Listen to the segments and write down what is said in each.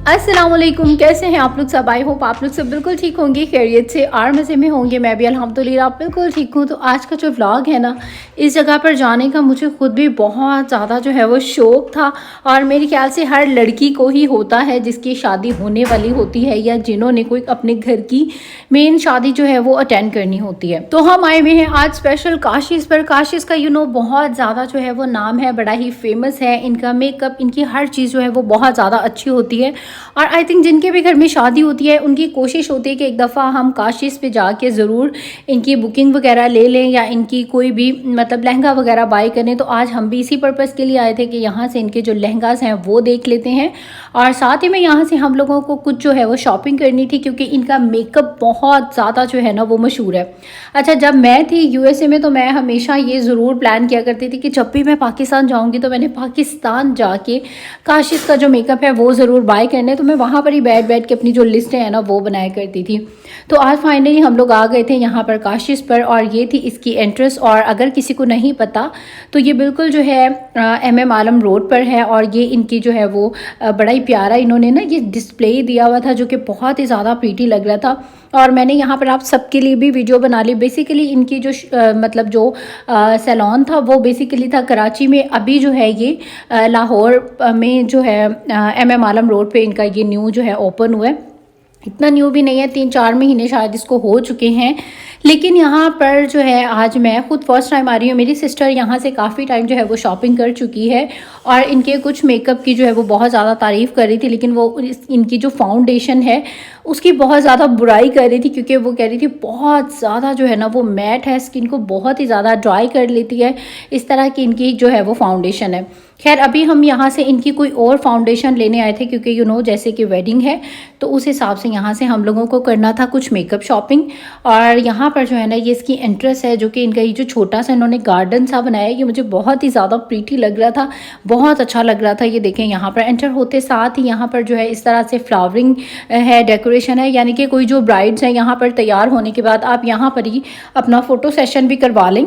अस्सलाम वालेकुम, कैसे हैं आप लोग सब। आई होप आप लोग सब बिल्कुल ठीक होंगे, खैरियत से और मज़े में होंगे। मैं भी अल्हम्दुलिल्लाह बिल्कुल ठीक हूँ। तो आज का जो व्लॉग है ना, इस जगह पर जाने का मुझे खुद भी बहुत ज़्यादा जो है वो शौक़ था और मेरे ख्याल से हर लड़की को ही होता है जिसकी शादी होने वाली होती है या जिन्होंने कोई अपने घर की मेन शादी जो है वो अटेंड करनी होती है। तो हम आए हुए हैं आज स्पेशल काशिश पर। काशिश का बहुत ज़्यादा जो है वो नाम है, बड़ा ही फेमस है। इनका मेकअप, इनकी हर चीज़ जो है वो बहुत ज़्यादा अच्छी होती है और आई थिंक जिनके भी घर में शादी होती है उनकी कोशिश होती है कि एक दफ़ा हम काशिश पे जाके ज़रूर इनकी बुकिंग वगैरह ले लें या इनकी कोई भी मतलब लहंगा वगैरह बाय करें। तो आज हम भी इसी पर्पज़ के लिए आए थे कि यहाँ से इनके जो लहंगास हैं वो देख लेते हैं और साथ ही में यहाँ से हम लोगों को कुछ जो है वो शॉपिंग करनी थी क्योंकि इनका मेकअप बहुत ज़्यादा जो है ना वो मशहूर है। अच्छा, जब मैं थी यूएसए में तो मैं हमेशा ये ज़रूर प्लान किया करती थी कि जब भी मैं पाकिस्तान जाऊँगी तो मैंने पाकिस्तान जाके काशिश का जो मेकअप है वो ज़रूर बाय करने। तो मैं वहाँ पर ही बैठ के अपनी जो लिस्टें हैं ना वो बनाया करती थी। तो आज फाइनली हम लोग आ गए थे यहाँ पर काशिश पर और ये थी इसकी एंट्रेंस। और अगर किसी को नहीं पता तो ये बिल्कुल जो है MM आलम रोड पर है और ये इनकी जो है वो बड़ा ही प्यारा इन्होंने ना ये डिस्प्ले दिया हुआ था जो कि बहुत ही ज़्यादा प्रीटी लग रहा था और मैंने यहाँ पर आप सबके लिए भी वीडियो बना ली। बेसिकली इनकी जो मतलब जो सैलून था वो बेसिकली था कराची में। अभी जो है ये लाहौर में जो है MM आलम रोड पे इनका ये न्यू जो है ओपन हुआ है। इतना न्यू भी नहीं है, 3-4 महीने शायद इसको हो चुके हैं। लेकिन यहाँ पर जो है आज मैं खुद फर्स्ट टाइम आ रही हूँ। मेरी सिस्टर यहाँ से काफ़ी टाइम जो है वो शॉपिंग कर चुकी है और इनके कुछ मेकअप की जो है वो बहुत ज़्यादा तारीफ़ कर रही थी, लेकिन वो इनकी जो फाउंडेशन है उसकी बहुत ज़्यादा बुराई कर रही थी क्योंकि वो कह रही थी बहुत ज़्यादा जो है ना वो मैट है, स्किन को बहुत ही ज़्यादा ड्राई कर लेती है, इस तरह की इनकी जो है वो फाउंडेशन है। खैर अभी हम यहाँ से इनकी कोई और फाउंडेशन लेने आए थे क्योंकि जैसे कि वेडिंग है तो उस हिसाब से यहाँ से हम लोगों को करना था कुछ मेकअप शॉपिंग। और यहाँ पर जो है ना ये इसकी एंट्रेंस है जो कि इनका ये जो छोटा सा इन्होंने गार्डन सा बनाया है, ये मुझे बहुत ही ज़्यादा प्रीटी लग रहा था, बहुत अच्छा लग रहा था। ये देखें यहाँ पर एंटर होते साथ ही यहाँ पर जो है इस तरह से फ्लावरिंग है, डेकोरेशन है, यानी कि कोई जो ब्राइड्स हैं यहाँ पर तैयार होने के बाद आप यहाँ पर ही अपना फ़ोटो सेशन भी करवा लें।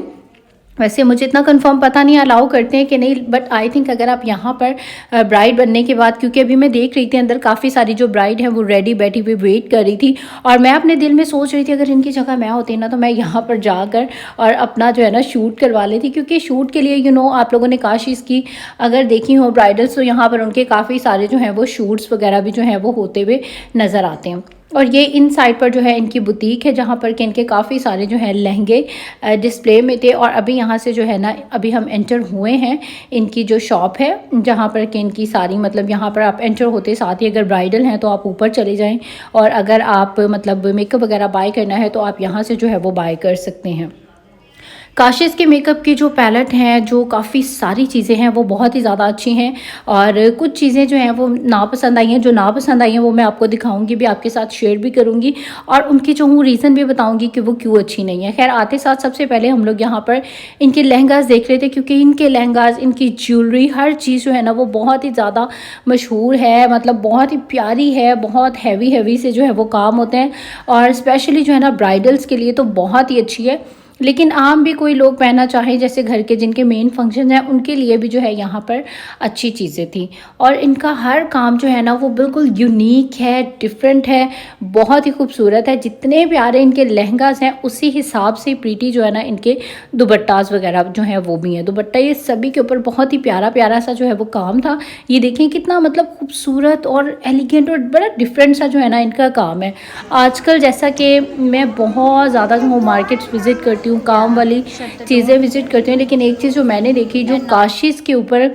वैसे मुझे इतना कंफर्म पता नहीं अलाउ करते हैं कि नहीं, बट आई थिंक अगर आप यहाँ पर ब्राइड बनने के बाद, क्योंकि अभी मैं देख रही थी अंदर काफ़ी सारी जो ब्राइड है वो रेडी बैठी हुई वेट कर रही थी और मैं अपने दिल में सोच रही थी अगर इनकी जगह मैं होती ना तो मैं यहाँ पर जाकर और अपना जो है ना शूट करवा लेती क्योंकि शूट के लिए आप लोगों ने काशिश की अगर देखी हो ब्राइडल्स तो यहाँ पर उनके काफ़ी सारे जो हैं वो शूट्स वगैरह भी जो हैं वो होते हुए नज़र आते हैं। और ये इन साइड पर जो है इनकी बुटीक है जहाँ पर कि इनके काफ़ी सारे जो हैं लहंगे डिस्प्ले में थे। और अभी यहाँ से जो है ना अभी हम एंटर हुए हैं इनकी जो शॉप है जहाँ पर कि इनकी सारी मतलब यहाँ पर आप एंटर होते साथ ही अगर ब्राइडल हैं तो आप ऊपर चले जाएं और अगर आप मतलब मेकअप वगैरह बाय करना है तो आप यहाँ से जो है वो बाय कर सकते हैं। काशिश के मेकअप की जो पैलेट हैं, जो काफ़ी सारी चीज़ें हैं वो बहुत ही ज़्यादा अच्छी हैं और कुछ चीज़ें जो हैं वो नापसंद आई हैं। जो नापसंद आई हैं वो मैं आपको दिखाऊंगी भी, आपके साथ शेयर भी करूंगी और उनकी जो रीज़न भी बताऊंगी कि वो क्यों अच्छी नहीं है। खैर आते साथ सबसे पहले हम लोग यहाँ पर इनके लहंगास देख रहे थे क्योंकि इनके लहंगास, इनकी ज्वेलरी, हर चीज़ जो है ना वो बहुत ही ज़्यादा मशहूर है, मतलब बहुत ही प्यारी है, बहुत हैवी से जो है वो काम होते हैं और स्पेशली जो है ना ब्राइडल्स के लिए तो बहुत ही अच्छी है। लेकिन आम भी कोई लोग पहनना चाहें जैसे घर के जिनके मेन फंक्शन हैं उनके लिए भी जो है यहाँ पर अच्छी चीज़ें थी। और इनका हर काम जो है ना वो बिल्कुल यूनिक है, डिफरेंट है, बहुत ही खूबसूरत है। जितने प्यारे इनके लहंगास हैं उसी हिसाब से प्रीटी जो है ना इनके दुपट्टास वगैरह जो हैं वो भी हैं। दुपट्टा ये सभी के ऊपर बहुत ही प्यारा सा जो है वो काम था। ये देखें कितना मतलब खूबसूरत और एलिगेंट और बड़ा डिफरेंट सा जो है ना इनका काम है। आजकल जैसा कि मैं बहुत ज़्यादा जो मार्केट्स विज़िट करती हूँ, काम वाली चीज़ें विज़िट करती हूँ, लेकिन एक चीज़ जो मैंने देखी जो काशिश के ऊपर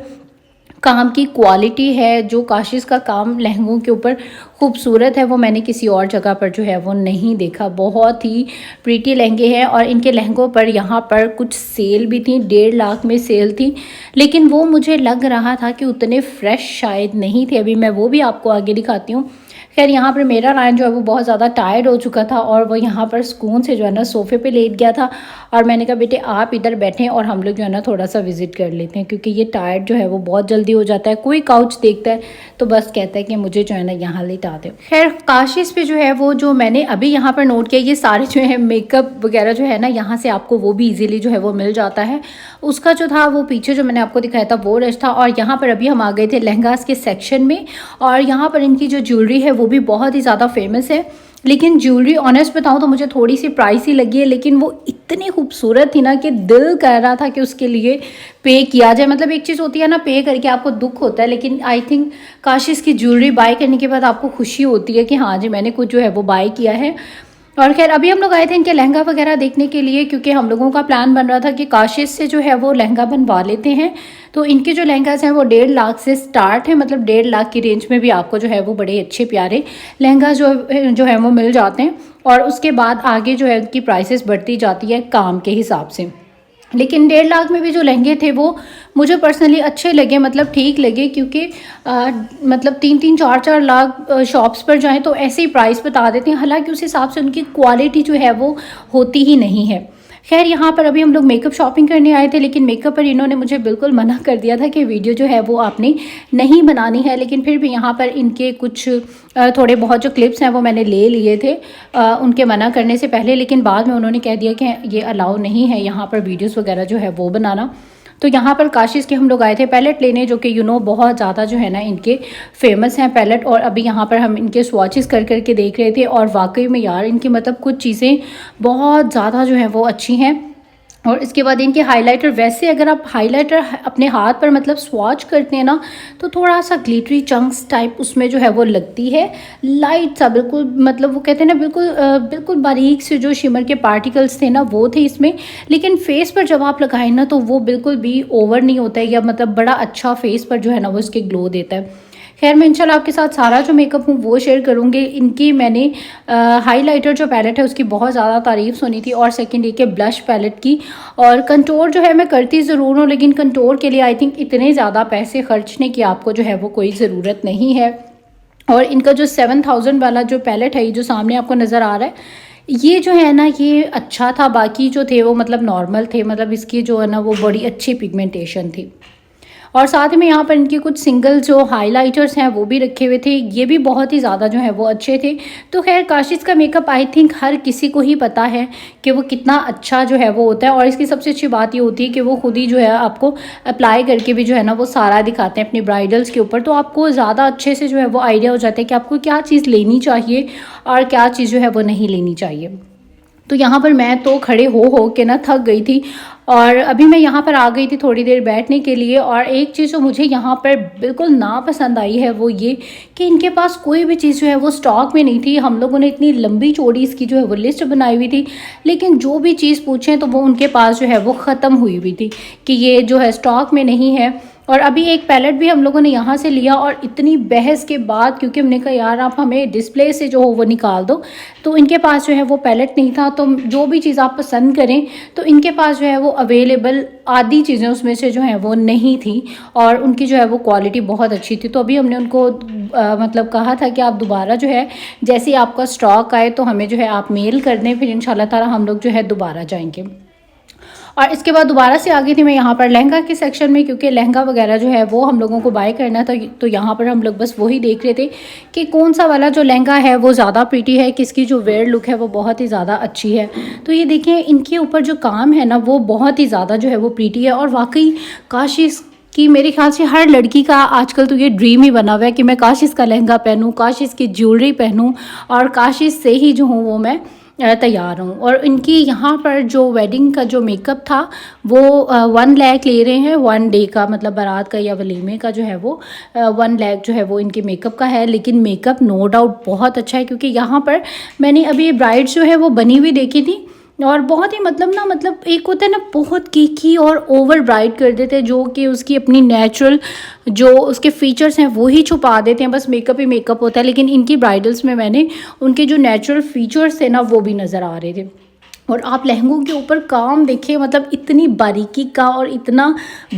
काम की क्वालिटी है, जो काशिश का काम लहंगों के ऊपर खूबसूरत है वो मैंने किसी और जगह पर जो है वो नहीं देखा। बहुत ही प्रीटी लहंगे हैं और इनके लहंगों पर यहाँ पर कुछ सेल भी थी, 1.5 लाख में सेल थी, लेकिन वो मुझे लग रहा था कि उतने फ्रेश शायद नहीं थे। अभी मैं वो भी आपको आगे दिखाती हूँ। खैर यहाँ पर मेरा रायन जो है वो बहुत ज़्यादा टायर्ड हो चुका था और वो यहाँ पर सुकून से जो है ना सोफ़े पे लेट गया था और मैंने कहा बेटे आप इधर बैठें और हम लोग जो है ना थोड़ा सा विज़िट कर लेते हैं, क्योंकि ये टायर्ड जो है वो बहुत जल्दी हो जाता है। कोई काउच देखता है तो बस कहता है कि मुझे जो है ना यहाँ लेटा दो। खैर काशिश पे जो है वो जो मैंने अभी यहाँ पर नोट किया, ये सारे जो है मेकअप वगैरह जो है ना यहाँ से आपको वो भी ईजिली जो है वो मिल जाता है। उसका जो था वो पीछे जो मैंने आपको दिखाया था वो रश था। और यहाँ पर अभी हम आ गए थे लहंगास के सेक्शन में और यहाँ पर इनकी जो ज्वेलरी है वो भी बहुत ही ज़्यादा फेमस है। लेकिन ज्वेलरी ऑनेस्ट बताऊँ तो मुझे थोड़ी सी प्राइसी लगी है, लेकिन वो इतनी खूबसूरत थी ना कि दिल कह रहा था कि उसके लिए पे किया जाए। मतलब एक चीज़ होती है ना, पे करके आपको दुख होता है, लेकिन आई थिंक काशिश की ज्वेलरी बाय करने के बाद आपको खुशी होती है कि हाँ जी मैंने कुछ जो है वो बाय किया है। और खैर अभी हम लोग आए थे इनके लहंगा वगैरह देखने के लिए, क्योंकि हम लोगों का प्लान बन रहा था कि काशिश से जो है वो लहंगा बनवा लेते हैं। तो इनके जो लहंगास हैं वो 1.5 लाख से स्टार्ट है, मतलब 1.5 लाख की रेंज में भी आपको जो है वो बड़े अच्छे प्यारे लहंगा जो है वो मिल जाते हैं। और उसके बाद आगे जो है उनकी प्राइसेस बढ़ती जाती है काम के हिसाब से। लेकिन 1.5 लाख में भी जो लहंगे थे वो मुझे पर्सनली अच्छे लगे, मतलब ठीक लगे, क्योंकि मतलब 3-3 4-4 लाख शॉप्स पर जाएं तो ऐसे ही प्राइस बता देते हैं, हालांकि उस हिसाब से उनकी क्वालिटी जो है वो होती ही नहीं है। खैर यहाँ पर अभी हम लोग मेकअप शॉपिंग करने आए थे, लेकिन मेकअप पर इन्होंने मुझे बिल्कुल मना कर दिया था कि वीडियो जो है वो आपने नहीं बनानी है। लेकिन फिर भी यहाँ पर इनके कुछ थोड़े बहुत जो क्लिप्स हैं वो मैंने ले लिए थे उनके मना करने से पहले, लेकिन बाद में उन्होंने कह दिया कि ये अलाउ नहीं है यहाँ पर वीडियोज़ वगैरह जो है वो बनाना। तो यहाँ पर काशिश के हम लोग आए थे पैलेट लेने, जो कि बहुत ज़्यादा जो है ना इनके फेमस हैं पैलेट। और अभी यहाँ पर हम इनके स्वॉचेस कर करके देख रहे थे और वाकई में यार इनकी मतलब कुछ चीज़ें बहुत ज़्यादा जो है वो अच्छी हैं। और इसके बाद इनके हाइलाइटर, वैसे अगर आप हाइलाइटर अपने हाथ पर मतलब स्वॉच करते हैं ना तो थोड़ा सा ग्लिटरी चंक्स टाइप उसमें जो है वो लगती है, लाइट सा बिल्कुल, मतलब वो कहते हैं ना बिल्कुल बारीक से जो शिमर के पार्टिकल्स थे ना वो थे इसमें। लेकिन फेस पर जब आप लगाएं ना तो वो बिल्कुल भी ओवर नहीं होता है, या मतलब बड़ा अच्छा फेस पर जो है ना वो इसके ग्लो देता है। खैर मैं इंशाल्लाह आपके साथ सारा जो मेकअप हूँ वो शेयर करूँगी। इनकी मैंने हाइलाइटर जो पैलेट है उसकी बहुत ज़्यादा तारीफ़ सुनी थी, और सेकंड ये के ब्लश पैलेट की। और कंटोर जो है मैं करती ज़रूर हूँ, लेकिन कंटोर के लिए आई थिंक इतने ज़्यादा पैसे खर्चने की आपको जो है वो कोई ज़रूरत नहीं है। और इनका जो 7000 वाला जो पैलेट है, ये जो सामने आपको नज़र आ रहा है, ये जो है ना ये अच्छा था। बाकी जो थे वो मतलब नॉर्मल थे, मतलब इसकी जो है ना वो बड़ी अच्छी पिगमेंटेशन थी। और साथ में यहाँ पर इनके कुछ सिंगल जो हाइलाइटर्स हैं वो भी रखे हुए थे, ये भी बहुत ही ज़्यादा जो है वो अच्छे थे। तो खैर काशिश का मेकअप आई थिंक हर किसी को ही पता है कि वो कितना अच्छा जो है वो होता है। और इसकी सबसे अच्छी बात ये होती है कि वो खुद ही जो है आपको अप्लाई करके भी जो है ना वो सारा दिखाते हैं अपनी ब्राइडल्स के ऊपर, तो आपको ज़्यादा अच्छे से जो है वो आइडिया हो जाता है कि आपको क्या चीज़ लेनी चाहिए और क्या चीज़ जो है वो नहीं लेनी चाहिए। तो यहाँ पर मैं तो खड़े हो के ना थक गई थी, और अभी मैं यहाँ पर आ गई थी थोड़ी देर बैठने के लिए। और एक चीज़ जो मुझे यहाँ पर बिल्कुल ना पसंद आई है वो ये कि इनके पास कोई भी चीज़ जो है वो स्टॉक में नहीं थी। हम लोगों ने इतनी लंबी चौड़ी इसकी जो है वो लिस्ट बनाई हुई थी, लेकिन जो भी चीज़ पूछें तो वो उनके पास जो है वो ख़त्म हुई हुई थी कि ये जो है स्टॉक में नहीं है। और अभी एक पैलेट भी हम लोगों ने यहाँ से लिया, और इतनी बहस के बाद, क्योंकि हमने कहा यार आप हमें डिस्प्ले से जो हो वो निकाल दो, तो इनके पास जो है वो पैलेट नहीं था। तो जो भी चीज़ आप पसंद करें तो इनके पास जो है वो अवेलेबल आधी चीज़ें उसमें से जो है वो नहीं थी, और उनकी जो है वो क्वालिटी बहुत अच्छी थी। तो अभी हमने उनको मतलब कहा था कि आप दोबारा जो है जैसे ही आपका स्टॉक आए तो हमें जो है आप मेल कर दें, फिर इंशाल्लाह ताला हम लोग जो है दोबारा जाएंगे। और इसके बाद दोबारा से आ गई थी मैं यहाँ पर लहंगा के सेक्शन में, क्योंकि लहंगा वगैरह जो है वो हम लोगों को बाय करना था। तो यहाँ पर हम लोग बस वही देख रहे थे कि कौन सा वाला जो लहंगा है वो ज़्यादा प्रीटी है, किसकी जो वेयर लुक है वो बहुत ही ज़्यादा अच्छी है। तो ये देखिए इनके ऊपर जो काम है ना वो बहुत ही ज़्यादा जो है वो प्रीटी है। और वाकई काशिश कि मेरे ख्याल से हर लड़की का आजकल तो ये ड्रीम ही बना हुआ है कि मैं काशिश का लहंगा पहनूं, काशिश की ज्वेलरी पहनूं, और काशिश से ही जो हूँ वो मैं तैयार हूँ। और इनकी यहाँ पर जो वेडिंग का जो मेकअप था वो 1 लाख ले रहे हैं 1 डे का, मतलब बारात का या वलीमे का जो है वो 1 लाख जो है वो इनके मेकअप का है। लेकिन मेकअप नो डाउट बहुत अच्छा है, क्योंकि यहाँ पर मैंने अभी ब्राइड्स जो है वो बनी हुई देखी थी, और बहुत ही मतलब एक होता है ना बहुत केकी और ओवर ब्राइट कर देते हैं, जो कि उसकी अपनी नेचुरल जो उसके फीचर्स हैं वो ही छुपा देते हैं, बस मेकअप ही मेकअप होता है। लेकिन इनकी ब्राइडल्स में मैंने उनके जो नेचुरल फीचर्स थे ना वो भी नज़र आ रहे थे। और आप लहंगों के ऊपर काम देखिए, मतलब इतनी बारीकी का और इतना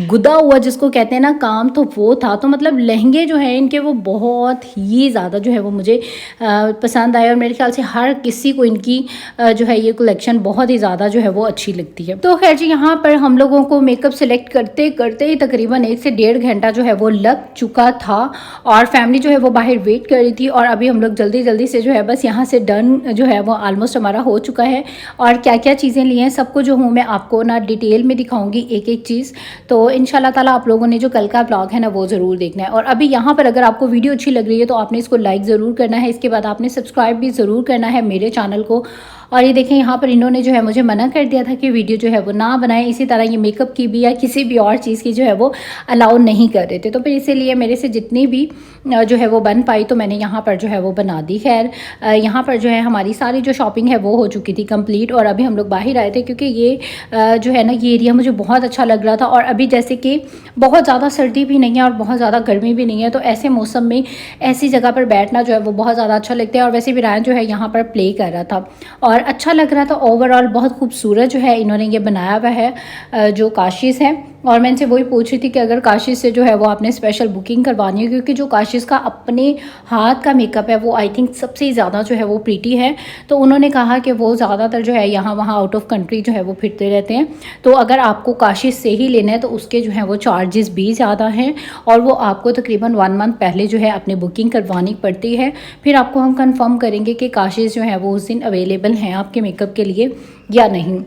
गुदा हुआ जिसको कहते हैं ना काम, तो वो था। तो मतलब लहंगे जो हैं इनके वो बहुत ही ज़्यादा जो है वो मुझे पसंद आए, और मेरे ख्याल से हर किसी को इनकी जो है ये कलेक्शन बहुत ही ज़्यादा जो है वो अच्छी लगती है। तो खैर जी, यहाँ पर हम लोगों को मेकअप सेलेक्ट करते करते ही तकरीबन 1 से 1.5 घंटा जो है वो लग चुका था, और फैमिली जो है वो बाहर वेट कर रही थी, और अभी हम लोग जल्दी जल्दी से जो है बस यहाँ से डन जो है वो ऑलमोस्ट हमारा हो चुका है। और क्या क्या चीज़ें ली हैं सबको जो हूँ मैं आपको ना डिटेल में दिखाऊंगी एक एक चीज़। तो इंशाल्लाह ताला आप लोगों ने जो कल का ब्लॉग है ना वो ज़रूर देखना है। और अभी यहाँ पर अगर आपको वीडियो अच्छी लग रही है तो आपने इसको लाइक ज़रूर करना है, इसके बाद आपने सब्सक्राइब भी ज़रूर करना है मेरे चैनल को। और ये देखें, यहाँ पर इन्होंने जो है मुझे मना कर दिया था कि वीडियो जो है वो ना बनाएं, इसी तरह ये मेकअप की भी या किसी भी और चीज़ की जो है वो अलाउ नहीं कर रहे थे। तो फिर इसीलिए मेरे से जितनी भी जो है वो बन पाई तो मैंने यहाँ पर जो है वो बना दी। खैर यहाँ पर जो है हमारी सारी जो शॉपिंग है वो हो चुकी थी कंप्लीट, और अभी हम लोग बाहर आए थे क्योंकि ये जो है ना ये एरिया मुझे बहुत अच्छा लग रहा था। और अभी जैसे कि बहुत ज़्यादा सर्दी भी नहीं है और बहुत ज़्यादा गर्मी भी नहीं है, तो ऐसे मौसम में ऐसी जगह पर बैठना जो है वो बहुत ज़्यादा अच्छा लगता है। और वैसे भी रायन जो है यहाँ पर प्ले कर रहा था और अच्छा लग रहा था। ओवरऑल बहुत खूबसूरत जो है इन्होंने ये बनाया हुआ है जो काशिश है। और मैं इनसे वही पूछ रही थी कि अगर काशिश से जो है वो आपने स्पेशल बुकिंग करवानी है, क्योंकि जो काशिश का अपने हाथ का मेकअप है वो आई थिंक सबसे ज़्यादा जो है वो प्रीटी है। तो उन्होंने कहा कि वो ज़्यादातर जो है यहाँ वहाँ आउट ऑफ कंट्री जो है वो फिरते रहते हैं, तो अगर आपको काशिश से ही लेना है तो उसके जो है वो चार्जेस भी ज़्यादा हैं, और वो आपको तकरीबन 1 मंथ पहले जो है अपनी बुकिंग करवानी पड़ती है। फिर आपको हम कंफर्म करेंगे कि काशिश जो है वो उस दिन अवेलेबल हैं आपके मेकअप के लिए या नहीं।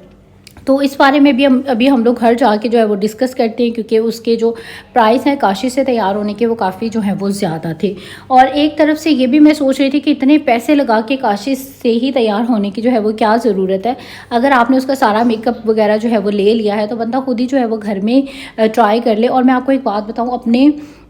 तो इस बारे में भी अभी हम लोग घर जाके जो है वो डिस्कस करते हैं, क्योंकि उसके जो प्राइस हैं काशिश से तैयार होने के वो काफ़ी जो है वो ज़्यादा थे। और एक तरफ से ये भी मैं सोच रही थी कि इतने पैसे लगा के काशिश से ही तैयार होने की जो है वो क्या ज़रूरत है। अगर आपने उसका सारा मेकअप वगैरह जो है वो ले लिया है तो बंदा खुद ही जो है वो घर में ट्राई कर ले। और मैं आपको एक बात बताऊँ,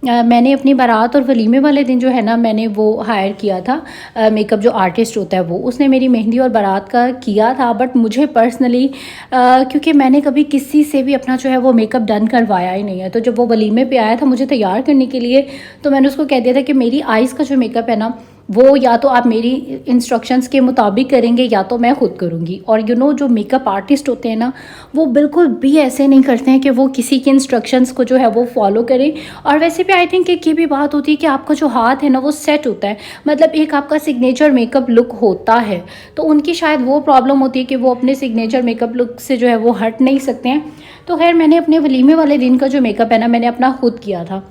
मैंने अपनी बारात और वलीमे वाले दिन जो है ना मैंने वो हायर किया था मेकअप जो आर्टिस्ट होता है वो, उसने मेरी मेहंदी और बारात का किया था। बट मुझे पर्सनली क्योंकि मैंने कभी किसी से भी अपना जो है वो मेकअप डन करवाया ही नहीं है, तो जब वो वलीमे पे आया था मुझे तैयार करने के लिए तो मैंने उसको कह दिया था कि मेरी आइज़ का जो मेकअप है ना वो या तो आप मेरी इंस्ट्रक्शंस के मुताबिक करेंगे या तो मैं खुद करूँगी। और जो मेकअप आर्टिस्ट होते हैं ना वो बिल्कुल भी ऐसे नहीं करते हैं कि वो किसी के इंस्ट्रक्शंस को जो है वो फॉलो करें। और वैसे भी आई थिंक एक ये भी बात होती है कि आपका जो हाथ है ना वो सेट होता है, मतलब एक आपका सिग्नेचर मेकअप लुक होता है। तो उनकी शायद वो प्रॉब्लम होती है कि वो अपने सिग्नेचर मेकअप लुक से जो है वो हट नहीं सकते हैं। तो खैर मैंने अपने वलीमे वाले दिन का जो मेकअप है ना मैंने अपना खुद किया था,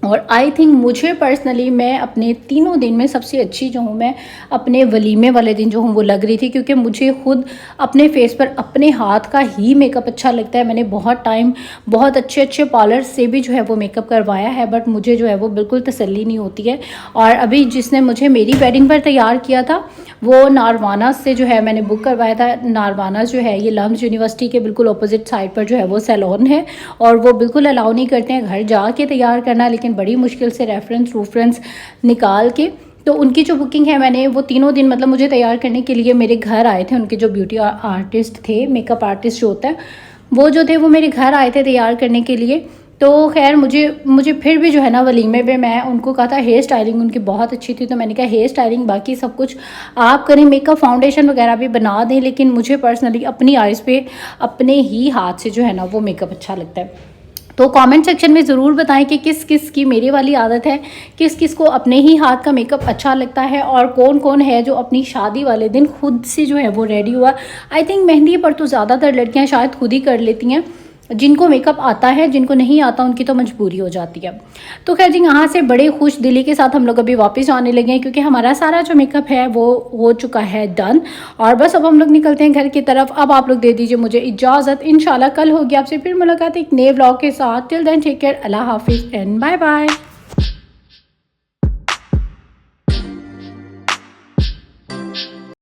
और आई थिंक मुझे पर्सनली मैं अपने तीनों दिन में सबसे अच्छी जो हूँ मैं अपने वलीमे वाले दिन जो हूँ वो लग रही थी, क्योंकि मुझे खुद अपने फेस पर अपने हाथ का ही मेकअप अच्छा लगता है। मैंने बहुत टाइम बहुत अच्छे अच्छे पार्लर से भी जो है वो मेकअप करवाया है, बट मुझे जो है वो बिल्कुल तसल्ली नहीं होती है। और अभी जिसने मुझे मेरी वेडिंग पर तैयार किया था वो नारवाना से जो है मैंने बुक करवाया था। नारवाना जो है ये लम्स यूनिवर्सिटी के बिल्कुल अपोजिट साइड पर जो है वो सैलून है, और वो बिल्कुल अलाउ नहीं करते हैं घर जाके तैयार करना, लेकिन बड़ी मुश्किल से रेफरेंस निकाल के तो उनकी जो बुकिंग है मैंने वो तीनों दिन मतलब मुझे तैयार करने के लिए मेरे घर आए थे। उनके जो ब्यूटी आर्टिस्ट थे, मेकअप आर्टिस्ट जो होता है वो जो थे वो मेरे घर आए थे तैयार करने के लिए। तो खैर मुझे फिर भी जो है ना वलीमे पे मैं उनको कहा था, हेयर स्टाइलिंग उनकी बहुत अच्छी थी तो मैंने कहा हेयर स्टाइलिंग बाकी सब कुछ आप करें, मेकअप फाउंडेशन वगैरह भी बना दें, लेकिन मुझे पर्सनली अपनी आइज़ पे अपने ही हाथ से जो है ना वो मेकअप अच्छा लगता है। तो कमेंट सेक्शन में ज़रूर बताएं कि किस किस की मेरी वाली आदत है, किस किस को अपने ही हाथ का मेकअप अच्छा लगता है, और कौन कौन है जो अपनी शादी वाले दिन खुद से जो है वो रेडी हुआ। आई थिंक मेहंदी पर तो ज़्यादातर लड़कियां शायद खुद ही कर लेती हैं, जिनको मेकअप आता है, जिनको नहीं आता उनकी तो मजबूरी हो जाती है। तो खैर जी यहाँ से बड़े खुश दिली के साथ हम लोग अभी वापस आने लगे हैं, क्योंकि हमारा सारा जो मेकअप है वो हो चुका है डन, और बस अब हम लोग निकलते हैं घर की तरफ। अब आप लोग दे दीजिए मुझे इजाज़त, इंशाल्लाह कल होगी आपसे फिर मुलाकात एक नए व्लॉग के साथ। टिल देन टेक केयर, अल्लाह हाफिज़ एंड बाय बाय।